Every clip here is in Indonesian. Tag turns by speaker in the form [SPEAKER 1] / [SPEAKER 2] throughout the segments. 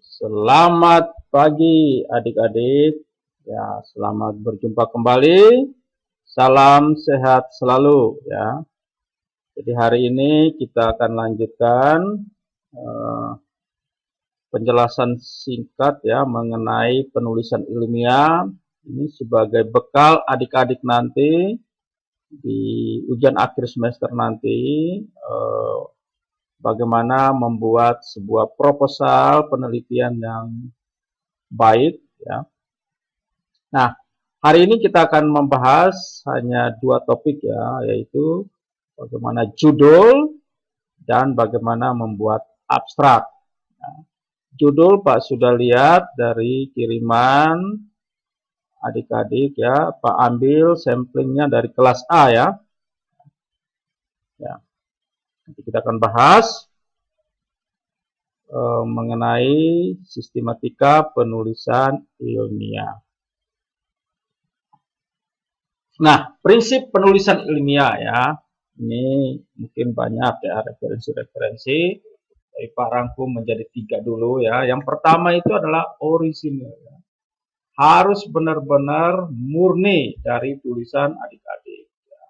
[SPEAKER 1] Selamat pagi adik-adik. Ya, selamat berjumpa kembali. Salam sehat selalu ya. Jadi hari ini kita akan lanjutkan eh, penjelasan singkat ya mengenai penulisan ilmiah. Ini sebagai bekal adik-adik nanti di ujian akhir semester nanti bagaimana membuat sebuah proposal penelitian yang baik ya. Nah, hari ini kita akan membahas hanya dua topik ya, yaitu bagaimana judul dan bagaimana membuat abstrak. Nah, judul Pak sudah lihat dari kiriman adik-adik ya, Pak ambil samplingnya dari kelas A ya. Ya, nanti kita akan bahas mengenai sistematika penulisan ilmiah. Nah, prinsip penulisan ilmiah ya, ini mungkin banyak ya referensi-referensi. Dari Pak rangkum menjadi 3 dulu ya. Yang pertama itu adalah orisinil. Ya. Harus benar-benar murni dari tulisan adik-adik. Ya.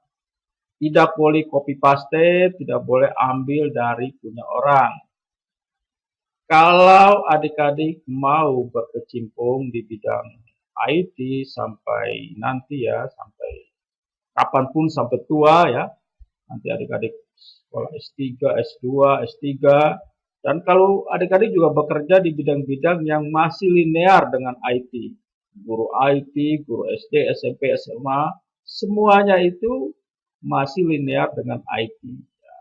[SPEAKER 1] Tidak boleh copy paste, tidak boleh ambil dari punya orang. Kalau adik-adik mau berkecimpung di bidang IT sampai nanti ya, sampai kapanpun sampai tua ya, nanti adik-adik sekolah S3, S2, S3, dan kalau adik-adik juga bekerja di bidang-bidang yang masih linear dengan IT, guru IT, guru SD, SMP, SMA, semuanya itu masih linear dengan IT. Ya.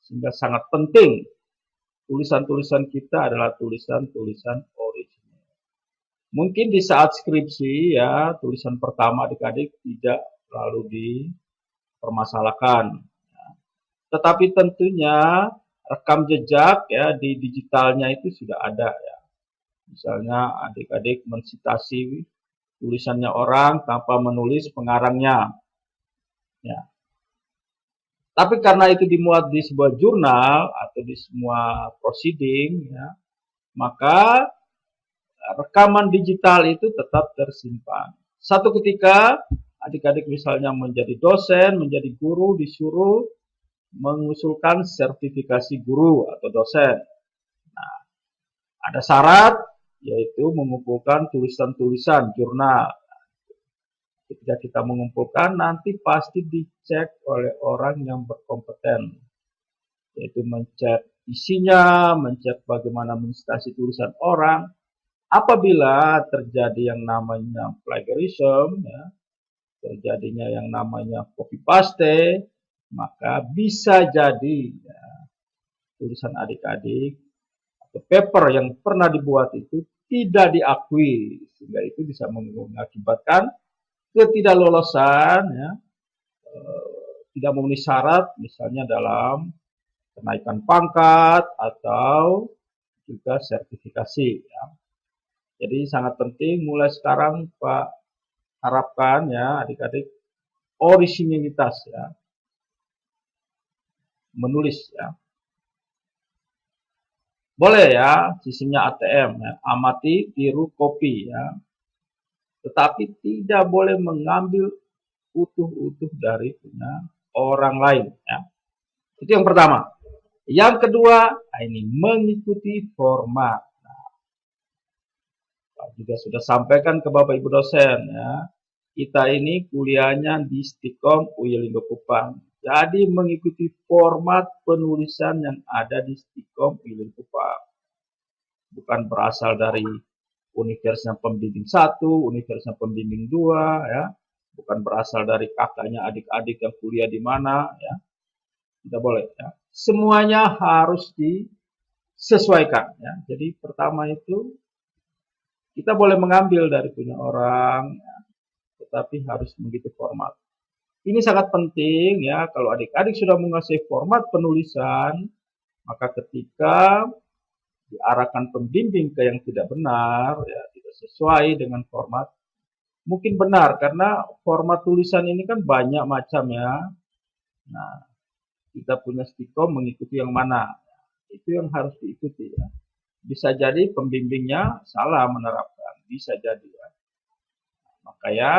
[SPEAKER 1] Sehingga sangat penting tulisan-tulisan kita adalah tulisan-tulisan original. Mungkin di saat skripsi ya, tulisan pertama adik-adik tidak lalu dipermasalahkan. Tetapi tentunya rekam jejak ya di digitalnya itu sudah ada ya. Misalnya adik-adik mensitasi tulisannya orang tanpa menulis pengarangnya. Ya. Tapi karena itu dimuat di sebuah jurnal atau di semua proceeding ya, maka rekaman digital itu tetap tersimpan. Satu ketika adik-adik misalnya menjadi dosen, menjadi guru, disuruh mengusulkan sertifikasi guru atau dosen. Nah, ada syarat yaitu mengumpulkan tulisan-tulisan jurnal. Ketika kita mengumpulkan nanti pasti dicek oleh orang yang berkompeten, yaitu mencek isinya, mencek bagaimana mensitasi tulisan orang. Apabila terjadi yang namanya plagiarism, ya, terjadinya yang namanya copy paste, maka bisa jadi ya, tulisan adik-adik atau paper yang pernah dibuat itu tidak diakui, sehingga itu bisa mengakibatkan ketidaklolosan, ya, tidak memenuhi syarat, misalnya dalam kenaikan pangkat atau juga sertifikasi. Ya. Jadi sangat penting mulai sekarang Pak harapkan ya adik-adik orisinilitas ya, menulis ya. Boleh ya, sistemnya ATM ya, amati, tiru, copy ya. Tetapi tidak boleh mengambil utuh-utuh dari punya orang lain ya. Itu yang pertama. Yang kedua, ini mengikuti format. Nah, Pak juga sudah sampaikan ke Bapak Ibu dosen ya. Kita ini kuliahnya di Stikom UIN Linggo Kupang. Jadi mengikuti format penulisan yang ada di Stikom UIN Linggo Kupang. Bukan berasal dari universitas pembimbing 1, universitas pembimbing 2 ya. Bukan berasal dari kakaknya adik-adik yang kuliah di mana ya. Tidak boleh ya. Semuanya harus disesuaikan ya. Jadi pertama itu kita boleh mengambil dari punya orang ya, tetapi harus mengikuti format. Ini sangat penting ya, kalau adik-adik sudah menguasai format penulisan, maka ketika diarahkan pembimbing ke yang tidak benar, ya tidak sesuai dengan format, mungkin benar karena format tulisan ini kan banyak macam ya. Nah, kita punya Stikom mengikuti yang mana, itu yang harus diikuti ya. bisa jadi pembimbingnya salah menerapkan, bisa jadi ya. Makanya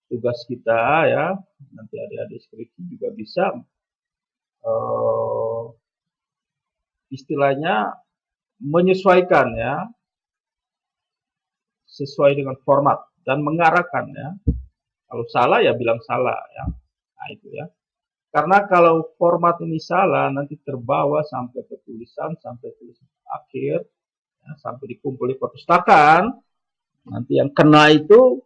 [SPEAKER 1] tugas kita ya, nanti adik-adik skripsi juga bisa istilahnya menyesuaikan ya, sesuai dengan format dan mengarahkan ya. Kalau salah ya bilang salah ya. Nah itu ya. Karena kalau format ini salah, nanti terbawa sampai ke tulisan, sampai tulisan akhir, ya, sampai dikumpul di perpustakaan. Nanti yang kena itu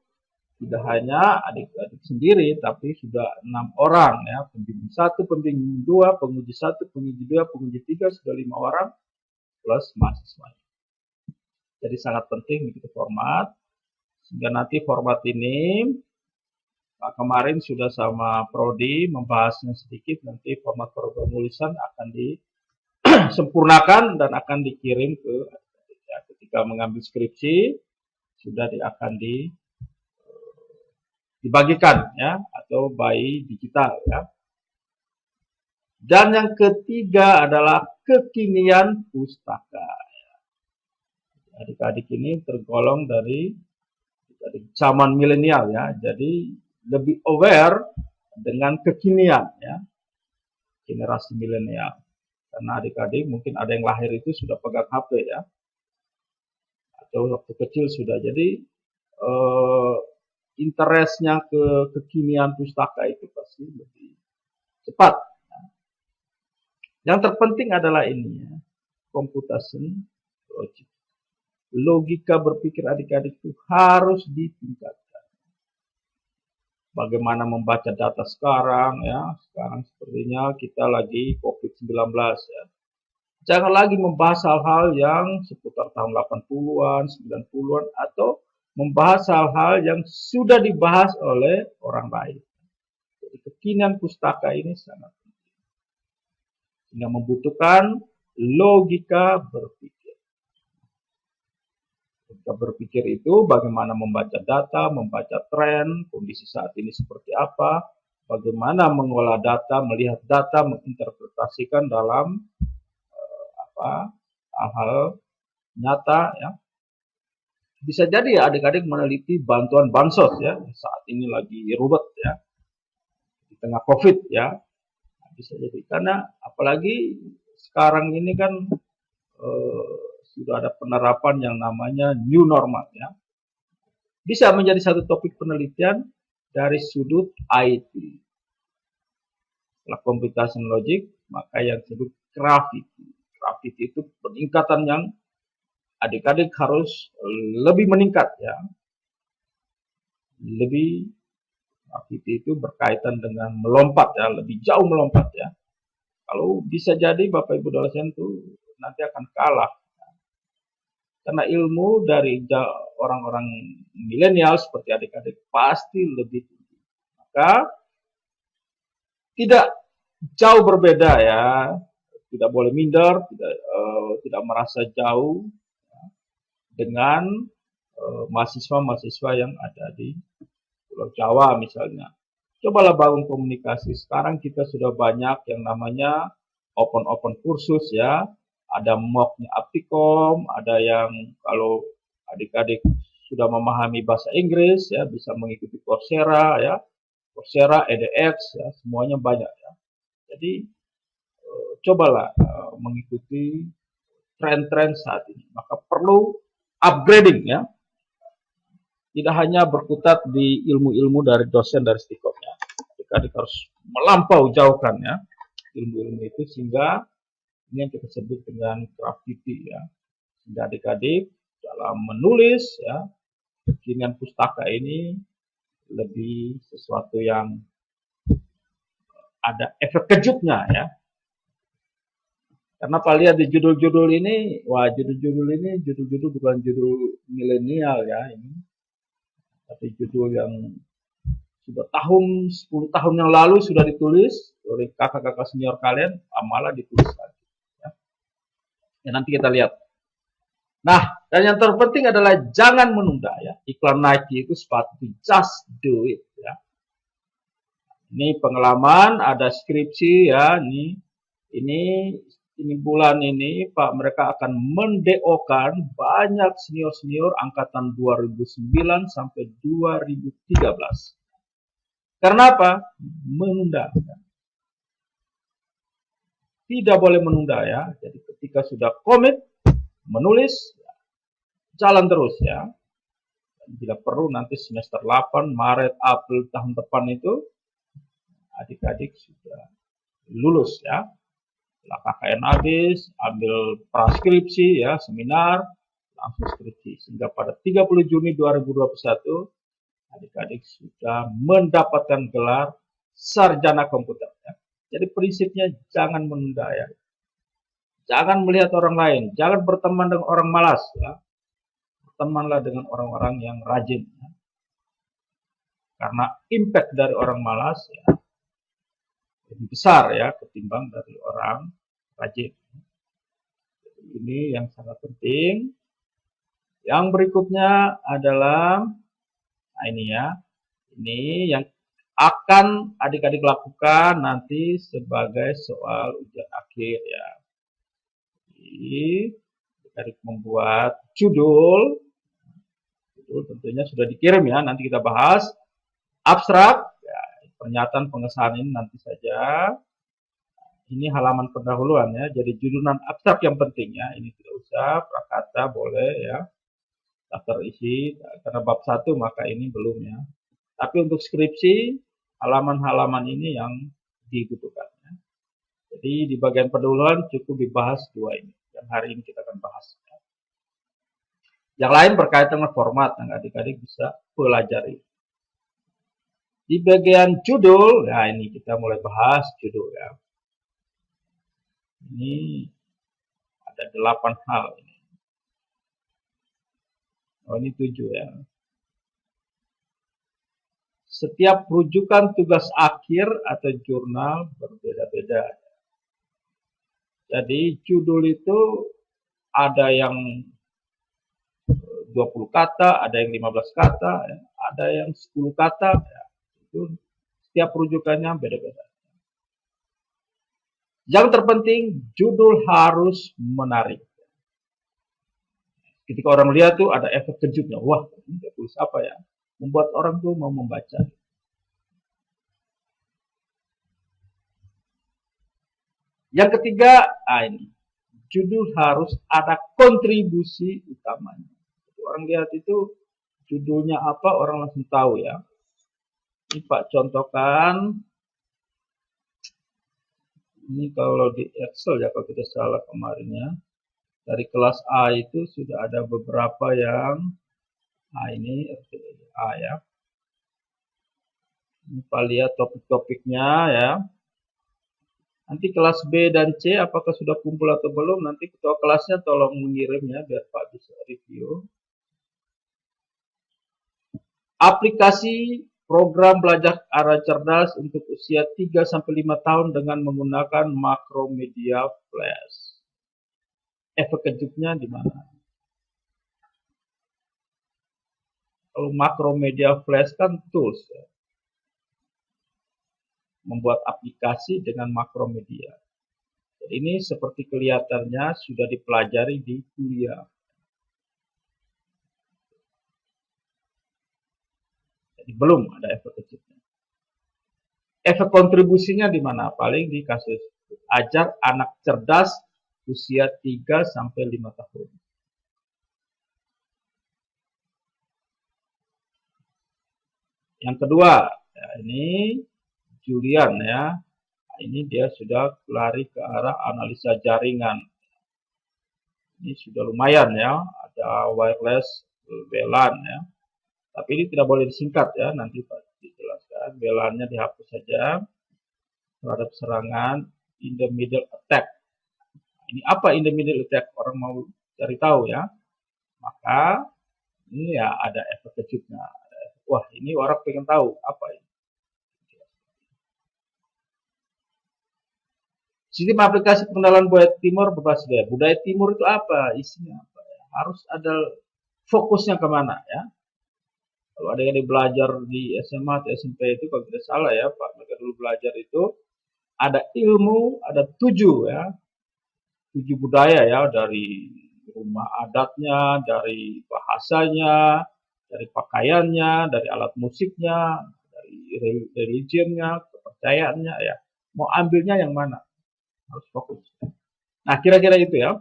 [SPEAKER 1] tidak hanya adik-adik sendiri, tapi sudah 6 orang ya, pembimbing 1, pembimbing 2, penguji 1, penguji 2, penguji 3, sudah 5 orang plus mahasiswa. Jadi sangat penting begitu format, sehingga nanti format ini kemarin sudah sama Prodi membahasnya sedikit, nanti format penulisan akan disempurnakan dan akan dikirim ke ya, ketika mengambil skripsi sudah akan dibagikan ya, atau by digital ya. Dan yang ketiga adalah kekinian pustaka. Adik-adik ini tergolong dari zaman milenial ya, jadi lebih aware dengan kekinian ya, generasi milenial. Karena adik-adik mungkin ada yang lahir itu sudah pegang HP ya, atau waktu kecil sudah. Jadi interestnya ke kekinian pustaka itu pasti lebih cepat. Yang terpenting adalah ini ya, computation logic. Logika berpikir adik-adik itu harus ditingkatkan. Bagaimana membaca data sekarang ya, sekarang sepertinya kita lagi COVID-19 ya. Jangan lagi membahas hal-hal yang seputar tahun 80-an, 90-an, atau membahas hal-hal yang sudah dibahas oleh orang lain. Jadi kekinian pustaka ini sangat penting. Sehingga membutuhkan logika berpikir. Logika berpikir itu bagaimana membaca data, membaca tren, kondisi saat ini seperti apa, bagaimana mengolah data, melihat data, menginterpretasikan dalam hal-hal nyata ya. Bisa jadi ya adik-adik meneliti bantuan bansos ya, saat ini lagi ruwet ya, di tengah COVID ya. Bisa jadi karena apalagi sekarang ini kan sudah ada penerapan yang namanya new normal ya. Bisa menjadi satu topik penelitian dari sudut IT. Setelah computation logic, maka yang disebut gravity. Gravity itu peningkatan yang adik-adik harus lebih meningkat ya. Lebih gravity itu berkaitan dengan melompat ya, lebih jauh melompat ya. Kalau bisa jadi Bapak Ibu dosen itu nanti akan kalah. Karena ilmu dari orang-orang milenial seperti adik-adik pasti lebih tinggi. Maka tidak jauh berbeda ya, tidak boleh minder, tidak merasa jauh ya, dengan mahasiswa-mahasiswa yang ada di Pulau Jawa misalnya. Cobalah bangun komunikasi. Sekarang kita sudah banyak yang namanya open kursus ya. Ada mocknya Aptikom, ada yang kalau adik-adik sudah memahami bahasa Inggris ya bisa mengikuti Coursera ya, Coursera, edX ya, semuanya banyak ya. Jadi cobalah mengikuti tren-tren saat ini. Maka perlu upgrading ya. Tidak hanya berkutat di ilmu-ilmu dari dosen dari Stikomnya. Adik-adik harus melampau jauhkan ya ilmu-ilmu itu sehingga ini yang kita sebut dengan gravity ya. Sehingga adik-adik dalam menulis ya, kekinian pustaka ini lebih sesuatu yang ada efek kejutnya ya. Karena Pak lihat di judul-judul ini, wah judul-judul bukan judul milenial ya ini. Tapi judul yang sudah 10 tahun yang lalu sudah ditulis oleh kakak-kakak senior kalian, malah ditulis lagi. Ya, nanti kita lihat. Nah, dan yang terpenting adalah jangan menunda ya. Iklan Nike itu sepatu just do it ya. Ini pengalaman, ada skripsi ya. Ini ini bulan ini Pak mereka akan mendeokan banyak senior-senior angkatan 2009 sampai 2013. Karena apa? Menunda. Tidak boleh menunda ya. Jadi ketika sudah komit menulis, jalan terus ya. Bila perlu nanti semester 8, Maret, April tahun depan itu adik-adik sudah lulus ya. Setelah KKN habis, ambil praskripsi ya, seminar, langsung skripsi. Sehingga pada 30 Juni 2021 adik-adik sudah mendapatkan gelar sarjana komputer ya. Jadi prinsipnya jangan menunda ya. Jangan melihat orang lain, jangan berteman dengan orang malas ya. Bertemanlah dengan orang-orang yang rajin ya. Karena impact dari orang malas ya lebih besar ya ketimbang dari orang rajin. Ini yang sangat penting. Yang berikutnya adalah nah ini ya. Ini yang akan adik-adik lakukan nanti sebagai soal ujian akhir ya. Jadi adik-adik membuat judul tentunya sudah dikirim ya, nanti kita bahas. Abstrak ya, pernyataan pengesahan ini nanti saja. Ini halaman pendahuluan ya, jadi judulan abstrak yang penting ya, ini tidak usah, prakata boleh ya, daftar isi, karena bab 1 maka ini belum ya. Tapi untuk skripsi, halaman-halaman ini yang dibutuhkan ya. Jadi di bagian pendahuluan cukup dibahas 2 ini, yang hari ini kita akan bahas ya. Yang lain berkaitan dengan format yang adik-adik bisa pelajari. Di bagian judul, nah ini kita mulai bahas judul ya. Ini ada 8 hal ini. Oh ini 7 ya. Setiap rujukan tugas akhir atau jurnal berbeda-beda. Jadi judul itu ada yang 20 kata, ada yang 15 kata, ya. Ada yang 10 kata. Ya. Itu setiap rujukannya beda-beda. Yang terpenting, judul harus menarik. Ketika orang melihat tuh ada efek kejutnya. Wah, ini dia tulis apa ya? Membuat orang tuh mau membaca. Yang ketiga, ini. Judul harus ada kontribusi utamanya. Orang lihat itu judulnya apa, orang langsung tahu ya. Ini Pak contohkan. Ini kalau di Excel ya, kalau kita salah kemarinnya. Dari kelas A itu sudah ada beberapa yang, ini A ya. Ini Pak lihat topik-topiknya ya. Nanti kelas B dan C apakah sudah kumpul atau belum, nanti ketua kelasnya tolong mengirimnya biar Pak bisa review. Aplikasi program belajar arah cerdas untuk usia 3-5 tahun dengan menggunakan Macromedia Flash. Efek kejutnya di mana? Kalau Macromedia Flash kan tools ya. Membuat aplikasi dengan makromedia. Jadi ini seperti kelihatannya sudah dipelajari di kuliah. Jadi belum ada efek kejutnya. Efek kontribusinya di mana? Paling di kasus ajar anak cerdas usia 3-5 tahun. Yang kedua, ya ini Julian ya. Ini dia sudah lari ke arah analisa jaringan. Ini sudah lumayan ya, ada wireless WLAN ya. Tapi ini tidak boleh disingkat ya, nanti Pak dijelaskan. WLAN-nya dihapus saja terhadap serangan in the middle attack. Ini apa in the middle attack? Orang mau cari tahu ya. Maka ini ya ada efek kejutnya. Wah, ini orang pengen tahu apa ini. Sistem aplikasi pengenalan budaya timur berbasis budaya. Budaya timur itu apa? Isinya apa ya? Harus ada fokusnya kemana ya. Kalau ada yang belajar di SMA atau SMP itu kalau tidak salah ya Pak, mereka dulu belajar itu ada ilmu, ada 7 ya. tujuh budaya ya, dari rumah adatnya, dari bahasanya, dari pakaiannya, dari alat musiknya, dari religionnya, kepercayaannya ya. Mau ambilnya yang mana? Harus fokus. Nah, kira-kira itu ya.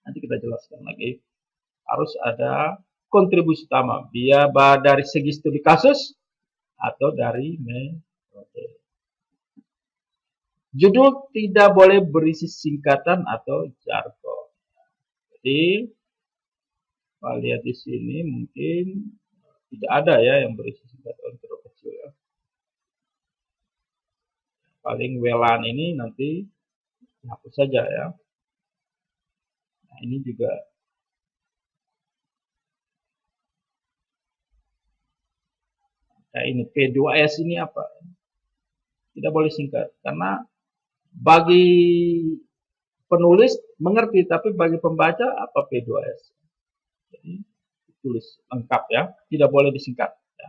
[SPEAKER 1] Nanti kita jelaskan lagi. Harus ada kontribusi utama. Biar dari segi studi kasus atau dari metode. Judul tidak boleh berisi singkatan atau jargon. Jadi, kita lihat di sini mungkin tidak ada ya yang berisi singkatan huruf kecil ya. Paling welan ini nanti hapus saja ya. Nah, ini juga kayak ini P2S ini apa? Tidak boleh singkat karena bagi penulis mengerti, tapi bagi pembaca apa P2S? Jadi tulis lengkap ya, tidak boleh disingkat. Ya.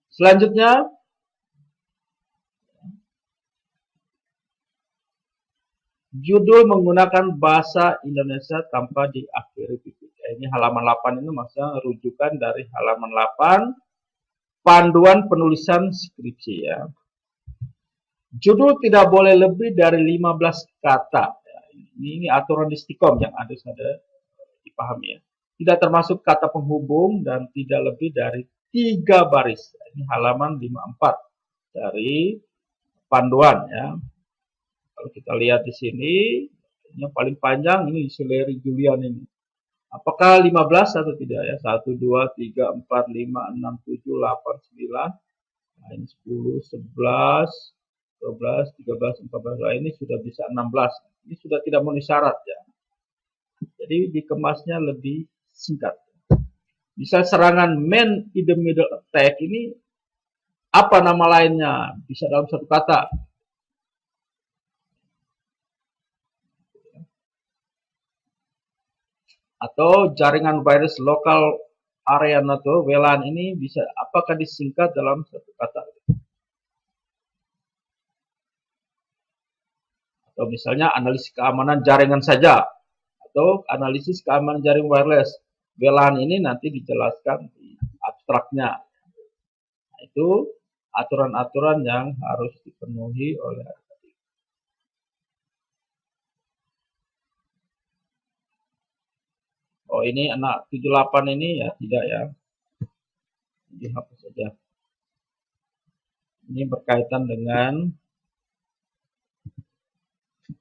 [SPEAKER 1] Selanjutnya, judul menggunakan bahasa Indonesia tanpa diakhiri titik. Ini halaman 8 ini maksudnya rujukan dari halaman 8 panduan penulisan skripsi ya. Judul tidak boleh lebih dari 15 kata. Ini aturan di Stikom yang harus ada dipahami ya. Tidak termasuk kata penghubung dan tidak lebih dari 3 baris. Ini halaman 54 dari panduan ya. Kalau kita lihat di sini, yang paling panjang ini Sileri Julian ini. Apakah 15 atau tidak ya? 1, 2, 3, 4, 5, 6, 7, 8, 9, 10, 11, 12, 13, 14, ini sudah bisa 16. Ini sudah tidak memenuhi syarat ya. Jadi dikemasnya lebih singkat. Bisa serangan man in the middle attack ini apa nama lainnya? Bisa dalam satu kata. Atau jaringan virus lokal area NATO WLAN ini bisa apakah disingkat dalam satu kata? Atau misalnya analisis keamanan jaringan saja atau analisis keamanan jaring wireless. WLAN ini nanti dijelaskan di abstraknya. Nah, itu aturan-aturan yang harus dipenuhi oleh adik-adik. Oh, ini anak 78 ini ya tidak ya. Dihapus saja. Ini berkaitan dengan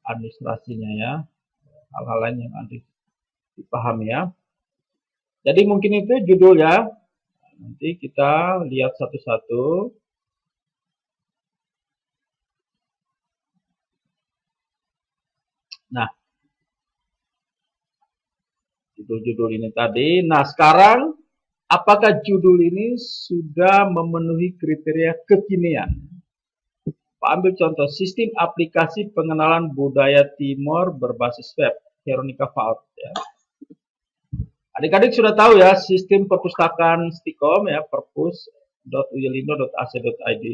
[SPEAKER 1] administrasinya ya. Hal-hal lain yang harus dipahami ya. Jadi mungkin itu judul ya. Nanti kita lihat satu-satu. Nah, judul-judul ini tadi. Nah, sekarang apakah judul ini sudah memenuhi kriteria kekinian? Pak ambil contoh sistem aplikasi pengenalan budaya Timor berbasis web, Veronica Fault ya. Adik-adik sudah tahu ya sistem perpustakaan Stikom ya, perpus.uyelindo.ac.id.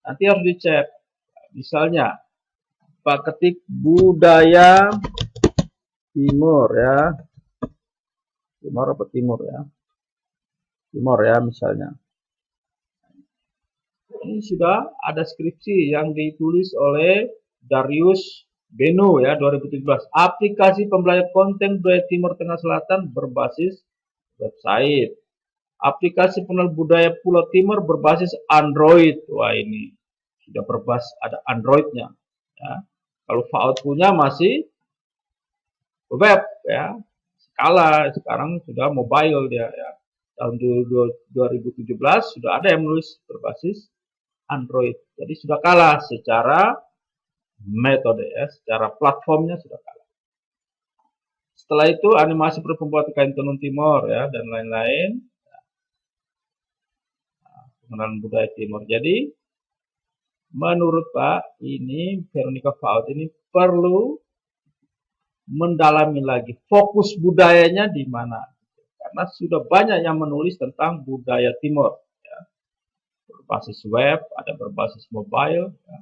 [SPEAKER 1] Nanti harus dicek. Misalnya Pak ketik budaya Timor ya. Timor apa Timur ya? Timor ya misalnya. Ini sudah ada skripsi yang ditulis oleh Darius Benu ya 2017. Aplikasi pembelajaran konten budaya Timur Tengah Selatan berbasis website. Aplikasi pengenal budaya Pulau Timur berbasis Android. Wah ini sudah berbasis ada Androidnya. Ya. Kalau Faud punya masih web ya. Skala sekarang sudah mobile dia ya. Tahun 2017 sudah ada yang menulis berbasis Android. Jadi sudah kalah secara metode ya, secara platformnya sudah kalah. Setelah itu animasi perpembuatan kain tenun Timor ya dan lain-lain. Pengenalan budaya Timor. Jadi menurut Pak ini Veronica Fault ini perlu mendalami lagi fokus budayanya di mana. Karena sudah banyak yang menulis tentang budaya Timor. Ya. Berbasis web, ada berbasis mobile. Ya.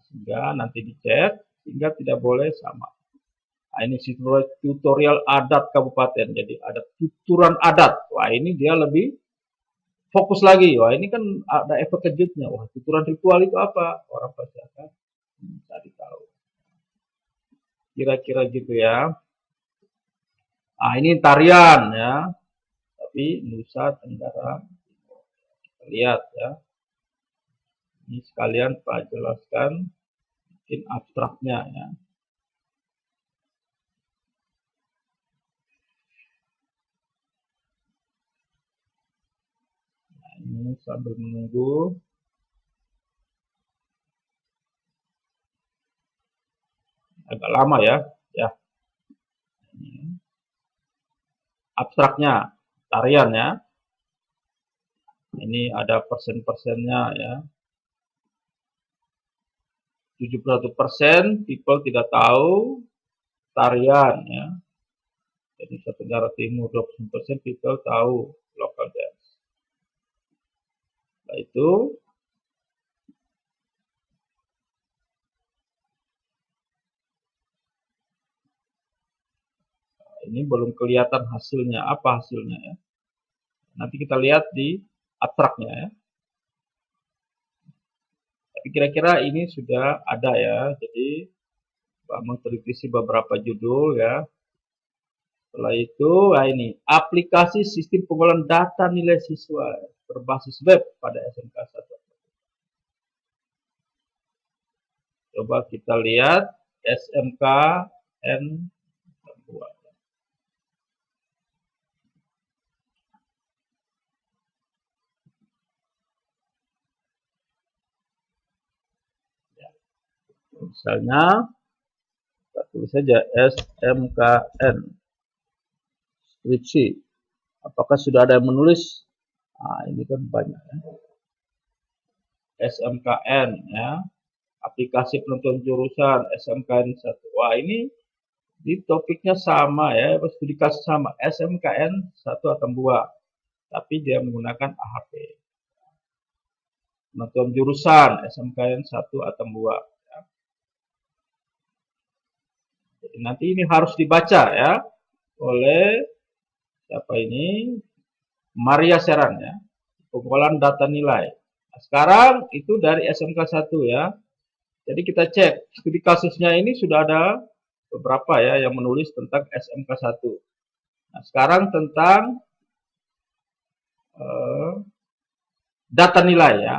[SPEAKER 1] sehingga nanti dicek sehingga tidak boleh sama. Nah, ini tutorial adat kabupaten. Jadi ada tuturan adat. Wah, ini dia lebih fokus lagi. Wah, ini kan ada efek kejutnya. Wah, tuturan ritual itu apa? Orang pasti akan mencari tahu. Kira-kira gitu ya. Nah, ini tarian ya. Tapi Nusa Tenggara Timur. Kita lihat ya. Ini sekalian Pak jelaskan mungkin abstraknya ya. Nah, ini sambil menunggu. Agak lama ya. Ya. Ini abstraknya, tarian ya. Ini ada persen-persennya ya. 71% people tidak tahu tarian ya. Jadi Nusa Tenggara Timur 20% people tahu local dance. Setelah itu ini belum kelihatan hasilnya. Apa hasilnya ya? Nanti kita lihat di abstraknya ya. Tapi kira-kira ini sudah ada ya. Jadi mengkritisi beberapa judul ya. Setelah itu, nah ini aplikasi sistem pengolahan data nilai siswa berbasis web pada SMK 1. Coba kita lihat SMK N2. Ya. Misalnya, kita tulis saja SMKN. Skripsi. Apakah sudah ada yang menulis? Nah, ini kan banyak ya. SMKN ya. Aplikasi penentuan jurusan SMKN 1. Wah, ini di topiknya sama ya, studi kasus sama. SMKN 1 atau 2. Tapi dia menggunakan AHP. Penentuan jurusan SMKN 1 atau 2. Ya. Jadi nanti ini harus dibaca ya oleh siapa ini? Maria Seran ya. Pengolahan data nilai. Nah, sekarang itu dari SMK 1 ya. Jadi kita cek studi kasusnya ini sudah ada beberapa ya yang menulis tentang SMK 1. Nah, sekarang tentang data nilai ya.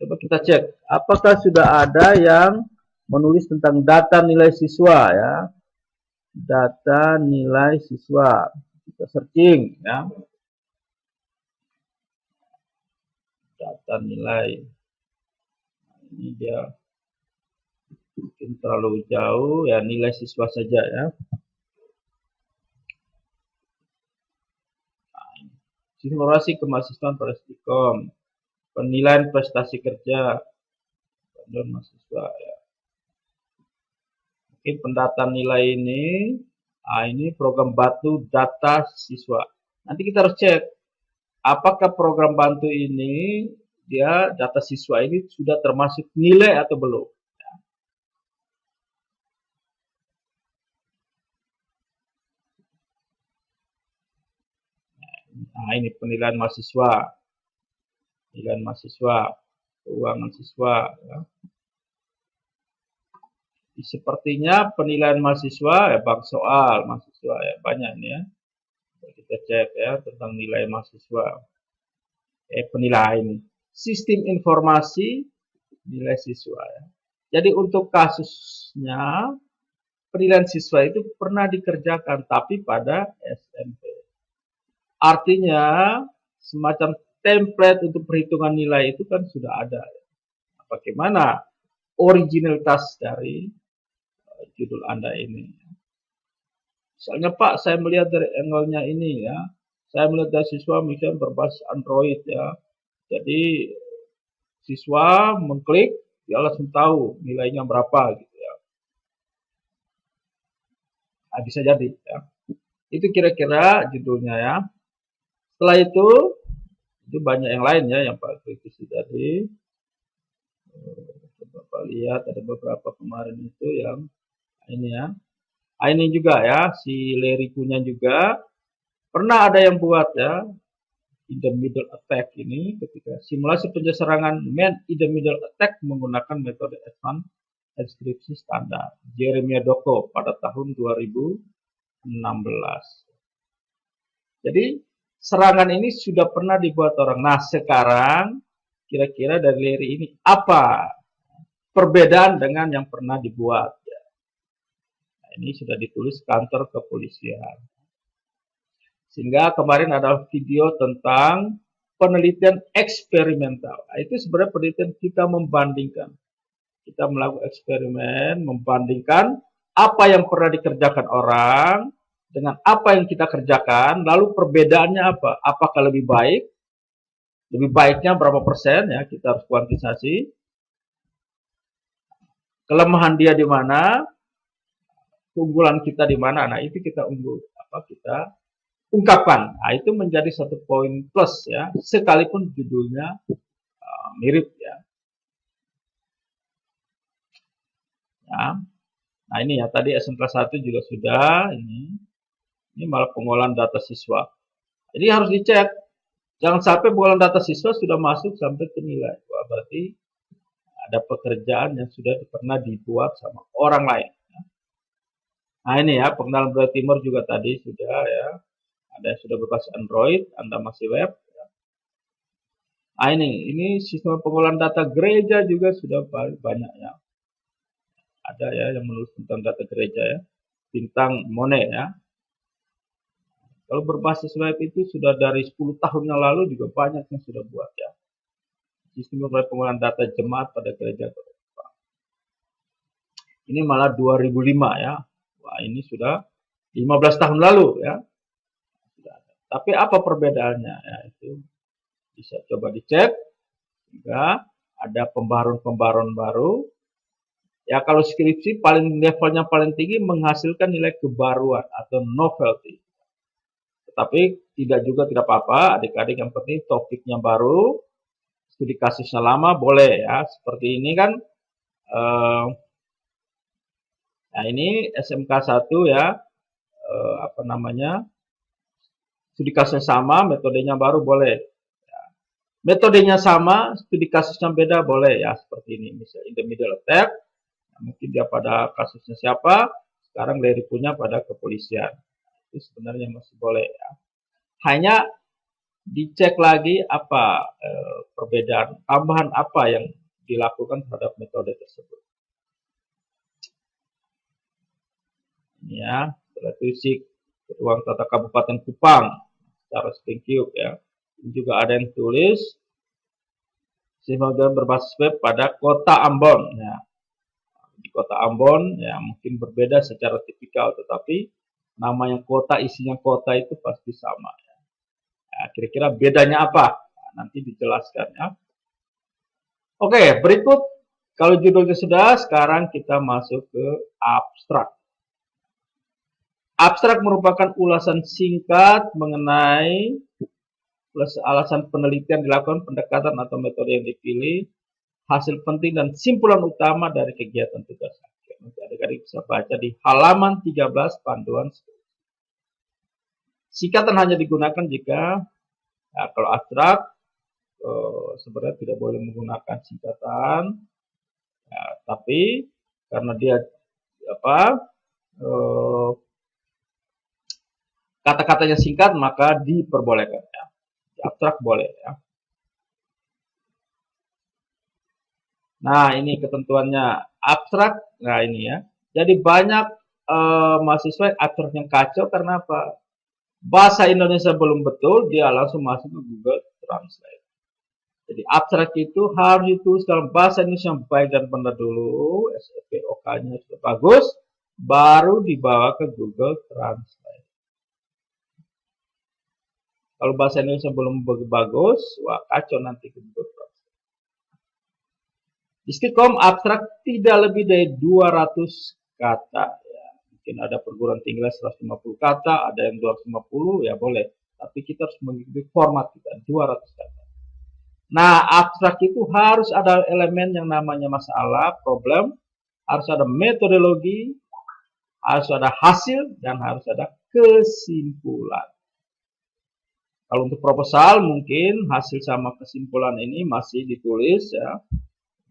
[SPEAKER 1] Coba kita cek apakah sudah ada yang menulis tentang data nilai siswa ya. Data nilai siswa. Kita searching ya. Data nilai. Nah, ini dia mungkin terlalu jauh ya, nilai siswa saja ya. Simulasi kemahasiswaan pada Stikom, penilaian prestasi kerja pada mahasiswa ya. Mungkin pendataan nilai ini program bantu data siswa. Nanti kita harus cek apakah program bantu ini dia data siswa ini sudah termasuk nilai atau belum. Nah, ini penilaian mahasiswa, keuangan siswa. Ya. Sepertinya penilaian mahasiswa ya bang soal mahasiswa ya banyak nih ya. Kita cek ya tentang nilai mahasiswa. Penilaian sistem informasi nilai siswa ya. Jadi untuk kasusnya penilaian siswa itu pernah dikerjakan tapi pada SMP. Artinya semacam template untuk perhitungan nilai itu kan sudah ada. Bagaimana originalitas dari judul Anda ini? Misalnya Pak, saya melihat dari angle-nya ini ya. Saya melihat dari siswa misalnya berbasis Android ya. Jadi siswa mengklik, dia langsung tahu nilainya berapa gitu ya. Nah, bisa jadi ya. Itu kira-kira judulnya ya. Setelah itu banyak yang lain ya yang Pak kritisi tadi. Coba Coba lihat ada beberapa kemarin itu yang ini ya. Ini juga ya, si Larry punya juga. Pernah ada yang buat ya, in the middle attack ini ketika simulasi penyerangan man in the middle attack menggunakan metode advanced enkripsi standar. Jeremiah Doko pada tahun 2016. Jadi serangan ini sudah pernah dibuat orang. Nah sekarang kira-kira dari Larry ini apa perbedaan dengan yang pernah dibuat? Nah, ini sudah ditulis kantor kepolisian. Sehingga kemarin ada video tentang penelitian eksperimental. Nah, itu sebenarnya penelitian kita membandingkan. Kita melakukan eksperimen, membandingkan apa yang pernah dikerjakan orang dengan apa yang kita kerjakan, lalu perbedaannya apa? Apakah lebih baik? Lebih baiknya berapa persen ya? Kita harus kuantifikasi. Kelemahan dia di mana? Keunggulan kita di mana? Nah, itu kita kita ungkapkan. Nah, itu menjadi satu poin plus ya, sekalipun judulnya mirip ya. Nah, ini ya tadi SMK 1 juga sudah ini malah pengolahan data siswa. Jadi harus dicek. Jangan sampai pengolahan data siswa sudah masuk sampai ke nilai. Wah, berarti ada pekerjaan yang sudah pernah dibuat sama orang lain. Nah, ini ya pengenalan budaya timur juga tadi sudah ya. Ada yang sudah berbasis Android, Anda masih web. Nah, ini sistem pengolahan data gereja juga sudah banyak ya. Ada ya yang menulis tentang data gereja ya. Bintang Monet ya. Kalau berbasis web itu sudah dari 10 tahun yang lalu juga banyak yang sudah buat ya. Sistem pengolahan data jemaat pada gereja. Ini malah 2005 ya. Wah, ini sudah 15 tahun lalu ya. Tapi apa perbedaannya? Ya, itu bisa coba dicek. Juga ada pembaruan-pembaruan baru. Ya kalau skripsi levelnya paling tinggi menghasilkan nilai kebaruan atau novelty. Tetapi tidak apa-apa, adik-adik yang penting topiknya baru, studi kasusnya lama boleh ya. Seperti ini kan, nah ini SMK 1 ya, studi kasusnya sama, metodenya baru boleh. Ya. Metodenya sama, studi kasusnya beda boleh ya. Seperti ini, misalnya in the middle attack, nah, mungkin dia pada kasusnya siapa, sekarang Larry punya pada kepolisian. Itu sebenarnya masih boleh ya. Hanya dicek lagi apa perbedaan, tambahan apa yang dilakukan terhadap metode tersebut. Ini ya, statistik ruang tata Kabupaten Kupang secara Springcube ya. Ini juga ada yang tulis sistem berbasis web pada kota Ambon ya. Di kota Ambon ya mungkin berbeda secara tipikal, tetapi nama yang kota, isinya kota itu pasti sama ya. Nah, kira-kira bedanya apa? Nah, nanti dijelaskan ya. Oke, berikut kalau judulnya sudah, sekarang kita masuk ke abstrak. Abstrak merupakan ulasan singkat mengenai alasan penelitian dilakukan, pendekatan atau metode yang dipilih, hasil penting dan simpulan utama dari kegiatan tugas akhir. Nanti adik-adik bisa baca di halaman 13 panduan. Singkatan hanya digunakan jika ya, kalau abstrak sebenarnya tidak boleh menggunakan singkatan, ya, tapi karena dia kata-katanya singkat maka diperbolehkan ya. Di abstrak boleh ya. Nah ini ketentuannya abstrak. Nah ini ya. Jadi banyak mahasiswa abstrak yang kacau karena apa? Bahasa Indonesia belum betul, dia langsung masuk ke Google Translate. Jadi abstrak itu harus ditulis dalam bahasa Indonesia yang baik dan benar dulu, SPOK-nya sudah bagus, baru dibawa ke Google Translate. Kalau bahasa Indonesia belum bagus, wah kacau nanti ke Google Translate. Di Stikom abstrak tidak lebih dari 200 kata. Ya. Mungkin ada perguruan tinggi 150 kata, ada yang 250, ya boleh. Tapi kita harus mengikuti format kita, 200 kata. Nah, abstrak itu harus ada elemen yang namanya masalah, problem, harus ada metodologi, harus ada hasil, dan harus ada kesimpulan. Kalau untuk proposal mungkin hasil sama kesimpulan ini masih ditulis ya,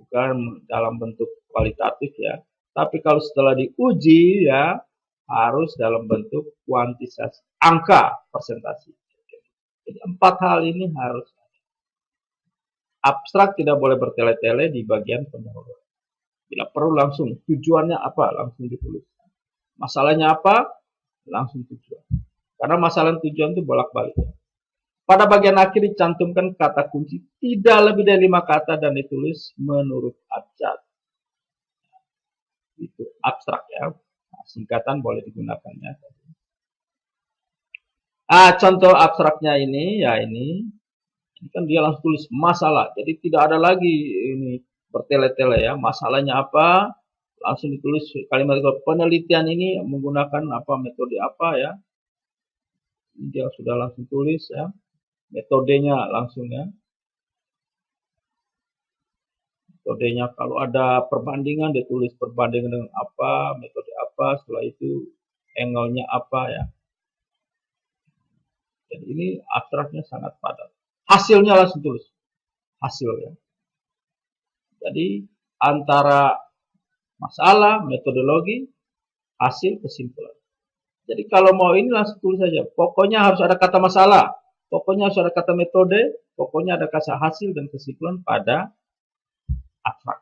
[SPEAKER 1] bukan dalam bentuk kualitatif ya. Tapi kalau setelah diuji ya harus dalam bentuk kuantitas angka persentase. Jadi 4 hal ini harus abstrak, tidak boleh bertele-tele di bagian pendahuluan. Bila perlu langsung tujuannya apa langsung ditulis. Masalahnya apa langsung tujuan. Karena masalah tujuan itu bolak-balik. Pada bagian akhir dicantumkan kata kunci tidak lebih dari 5 kata dan ditulis menurut abjad. Itu abstrak ya. Nah, singkatan boleh digunakannya. Contoh abstraknya ini ya ini kan dia langsung tulis masalah. Jadi tidak ada lagi ini bertele-tele ya. Masalahnya apa? Langsung ditulis kalimat penelitian ini menggunakan apa metode apa ya. Ini dia sudah langsung tulis ya. Metodenya langsung ya. Metodenya kalau ada perbandingan dia tulis perbandingan dengan apa, metode apa, setelah itu angle-nya apa ya. Jadi ini abstraknya sangat padat. Hasilnya langsung tulis. Hasil ya. Jadi antara masalah, metodologi, hasil, kesimpulan. Jadi kalau mau ini langsung tulis saja. Pokoknya harus ada kata masalah. Pokoknya harus ada kata metode, pokoknya ada kata hasil dan kesimpulan pada abstrak.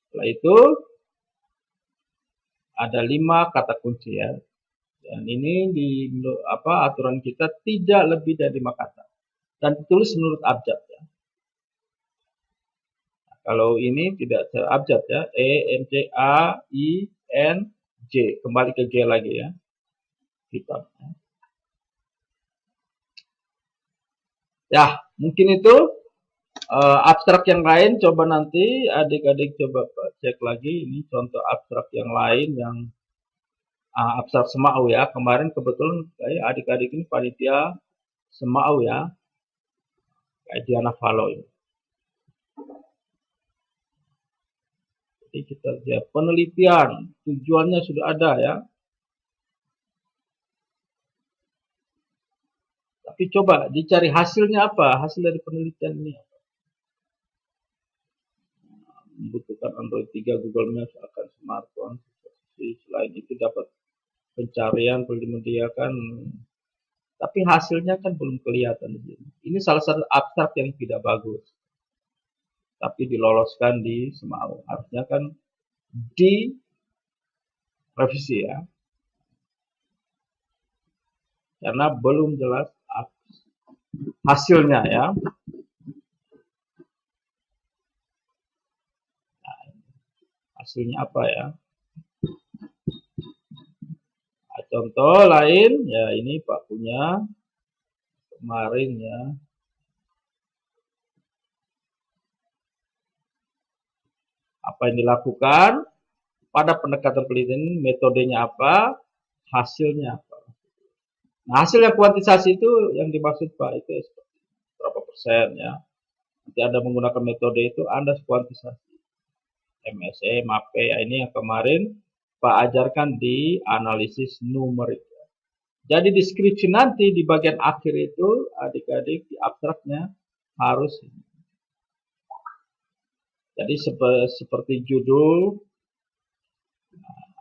[SPEAKER 1] Setelah itu ada 5 kata kunci ya. Dan ini di aturan kita tidak lebih dari 5 kata. Dan ditulis menurut abjad ya. Nah, kalau ini tidak abjad ya, E, N, C, A, I, N, J. Kembali ke G lagi ya. Kitab. Ya, mungkin itu abstrak yang lain coba nanti adik-adik coba cek lagi ini contoh abstrak yang lain yang abstrak semau ya. Kemarin kebetulan adik-adik ini panitia semau ya. Kayak Diana Valo ini. Jadi kita lihat penelitian tujuannya sudah ada ya. Tapi coba dicari hasilnya apa? Hasil dari penelitian ini apa? Membutuhkan Android 3, Google Maps, akan smartphone. Selain itu dapat pencarian, perlu dimediakan. Tapi hasilnya kan belum kelihatan. Ini salah satu abstrak yang tidak bagus. Tapi diloloskan di semau. Harusnya kan di revisi ya. Karena belum jelas hasilnya ya. Nah, hasilnya apa ya? Nah, contoh lain ya ini Pak punya kemarin ya. Apa yang dilakukan pada pendekatan penelitian, metodenya apa, hasilnya apa. Nah, hasil yang kuantitasasi itu yang dimaksud Pak itu berapa persen ya. Nanti Anda menggunakan metode itu Anda kuantitasasi. MSE, MAPE, ya ini yang kemarin Pak ajarkan di analisis numerik. Jadi deskripsi nanti di bagian akhir itu adik-adik di abstraknya harus jadi seperti judul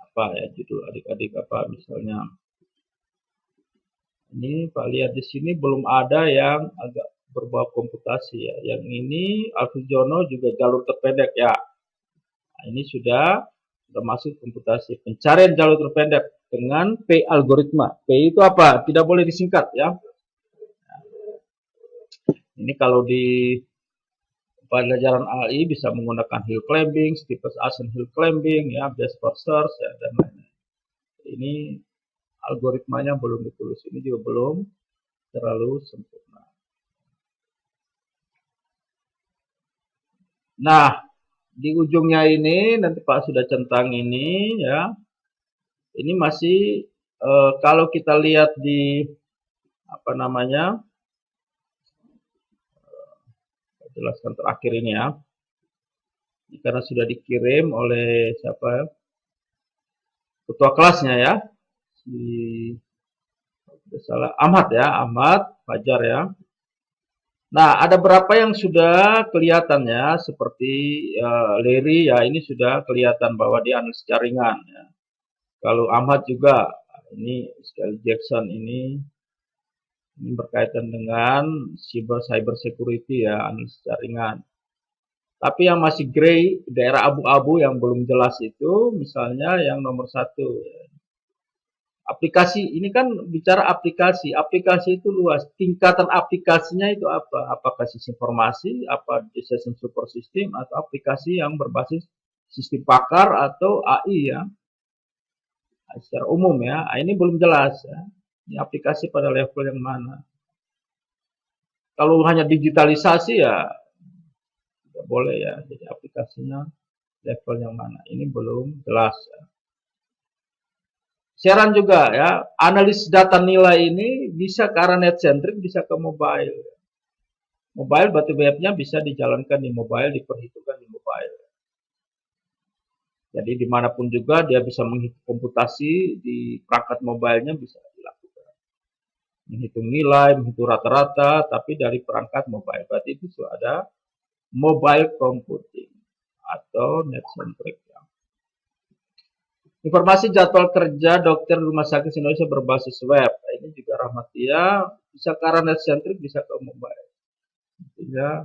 [SPEAKER 1] apa ya judul adik-adik apa misalnya ini Pak lihat di sini belum ada yang agak berbau komputasi ya. Yang ini Alfiono juga jalur terpendek ya. Nah, ini sudah masuk komputasi. Pencarian jalur terpendek dengan P algoritma. P itu apa? Tidak boleh disingkat ya. Ini kalau di pelajaran AI bisa menggunakan hill climbing, steepest ascent hill climbing ya, best first search ya dan lain-lain. Ini algoritmanya belum ditulis. Ini juga belum terlalu sempurna. Nah, di ujungnya ini nanti Pak sudah centang ini ya. Ini masih kalau kita lihat di apa namanya jelaskan terakhir ini ya. Ini karena sudah dikirim oleh siapa? Ketua kelasnya ya. Si salah Ahmad ya, Ahmad Fajar ya. Nah, ada berapa yang sudah kelihatan ya, seperti Larry ya, ini sudah kelihatan bahwa dia analis jaringan ya. Kalau Ahmad juga, ini sekali Jackson ini berkaitan dengan cyber security ya, analis jaringan. Tapi yang masih gray, daerah abu-abu yang belum jelas itu, misalnya yang nomor 1 ya. Aplikasi, ini kan bicara aplikasi. Aplikasi itu luas. Tingkatan aplikasinya itu apa? Apakah sistem informasi, apa sistem super system, atau aplikasi yang berbasis sistem pakar atau AI ya. Secara umum ya. Ini belum jelas ya. Ini aplikasi pada level yang mana. Kalau hanya digitalisasi ya tidak boleh ya. Jadi aplikasinya level yang mana. Ini belum jelas ya. Sharean juga ya, analis data nilai ini bisa ke arah net centric, bisa ke mobile. Mobile berarti webnya bisa dijalankan di mobile, diperhitungkan di mobile. Jadi dimanapun juga dia bisa menghitung komputasi di perangkat mobilenya bisa dilakukan. Menghitung nilai, menghitung rata-rata, tapi dari perangkat mobile. Berarti itu sudah ada mobile computing atau net centric. Informasi jadwal kerja dokter rumah sakit Indonesia berbasis web. Nah, ini juga Rahmatia bisa ke arah net centric, bisa ke mobile. Ya.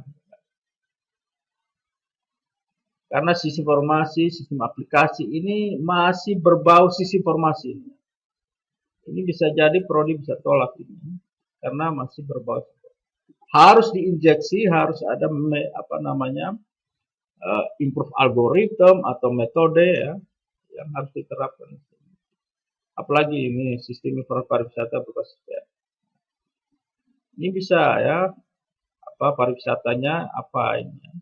[SPEAKER 1] Karena sisi informasi, sistem aplikasi ini masih berbau sisi informasi. Ini bisa jadi prodi bisa tolak ini karena masih berbau. Harus diinjeksi, harus ada improve algorithm atau metode ya yang harus diterapkan. Apalagi ini sistem informasi pariwisata berbasis web. Ini bisa ya, pariwisatanya apa ini? Ya.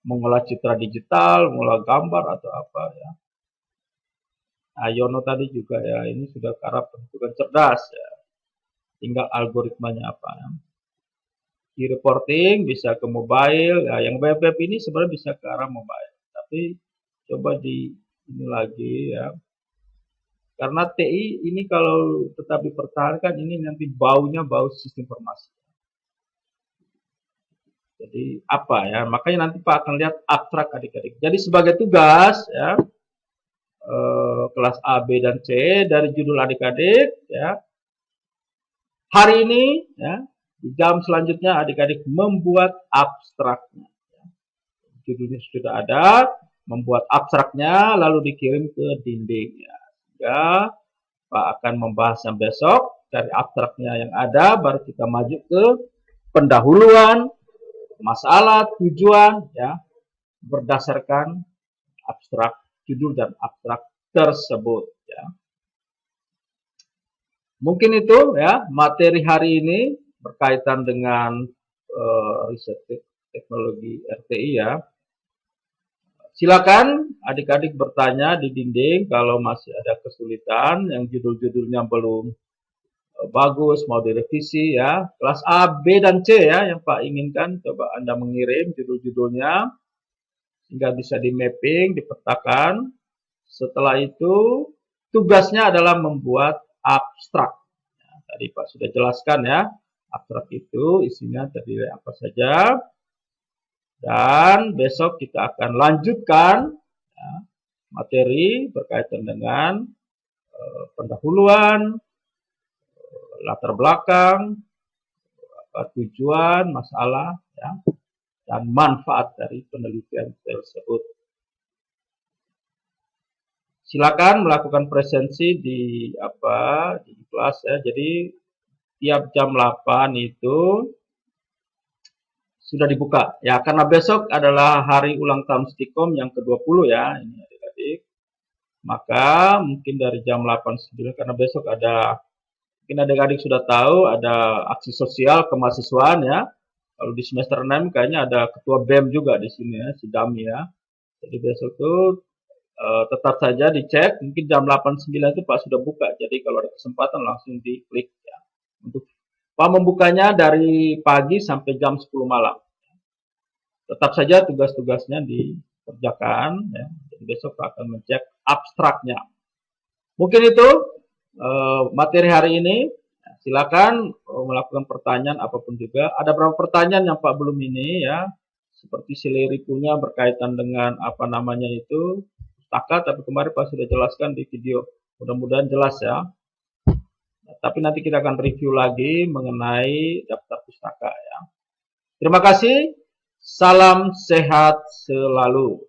[SPEAKER 1] Mengolah citra digital, mengolah gambar atau apa ya. Nah, Yono tadi juga ya, ini sudah ke arah perhitungan cerdas ya. Tinggal algoritmanya apa ya. E-reporting bisa ke mobile, ya, yang web-web ini sebenarnya bisa ke arah mobile. Tapi coba ini lagi ya. Karena TI ini kalau tetap dipertahankan ini nanti baunya bau sistem informasi. Jadi apa ya? Makanya nanti Pak akan lihat abstrak adik-adik. Jadi sebagai tugas ya kelas A, B dan C dari judul adik-adik ya. Hari ini ya di jam selanjutnya adik-adik membuat abstraknya. Judulnya sudah ada, membuat abstraknya lalu dikirim ke dinding ya. Ya, Pak akan membahasnya besok dari abstraknya yang ada, baru kita maju ke pendahuluan, masalah, tujuan, ya, berdasarkan abstrak judul dan abstrak tersebut. Ya. Mungkin itu ya materi hari ini berkaitan dengan riset teknologi RTI ya. Silakan adik-adik bertanya di dinding kalau masih ada kesulitan yang judul-judulnya belum bagus mau direvisi ya. Kelas A, B dan C ya yang Pak inginkan coba Anda mengirim judul-judulnya sehingga bisa di mapping, dipetakan. Setelah itu tugasnya adalah membuat abstrak. Ya, tadi Pak sudah jelaskan ya. Abstrak itu isinya terdiri apa saja. Dan besok kita akan lanjutkan ya, materi berkaitan dengan pendahuluan, latar belakang, tujuan, masalah, ya, dan manfaat dari penelitian tersebut. Silakan melakukan presensi di kelas ya. Jadi tiap jam 8 itu sudah dibuka ya, karena besok adalah hari ulang tahun Stikom yang ke-20 ya ini adik-adik. Maka mungkin dari jam 8.09 karena besok ada, mungkin adik-adik sudah tahu ada aksi sosial kemahasiswaan ya. Kalau di semester 6 kayaknya ada ketua BEM juga di sini ya, si Dami ya. Jadi besok tuh tetap saja dicek, mungkin jam 8.09 itu Pak sudah buka. Jadi kalau ada kesempatan langsung diklik ya. Untuk Pak membukanya dari pagi sampai jam 10 malam. tetap saja tugas-tugasnya dikerjakan. Ya. Jadi besok akan mencek abstraknya. Mungkin itu materi hari ini. Silakan melakukan pertanyaan apapun juga. Ada beberapa pertanyaan yang Pak belum ini ya, seperti Sileri punya berkaitan dengan apa namanya itu pustaka, tapi kemarin Pak sudah jelaskan di video. Mudah-mudahan jelas ya. Nah, tapi nanti kita akan review lagi mengenai daftar pustaka ya. Terima kasih. Salam sehat selalu.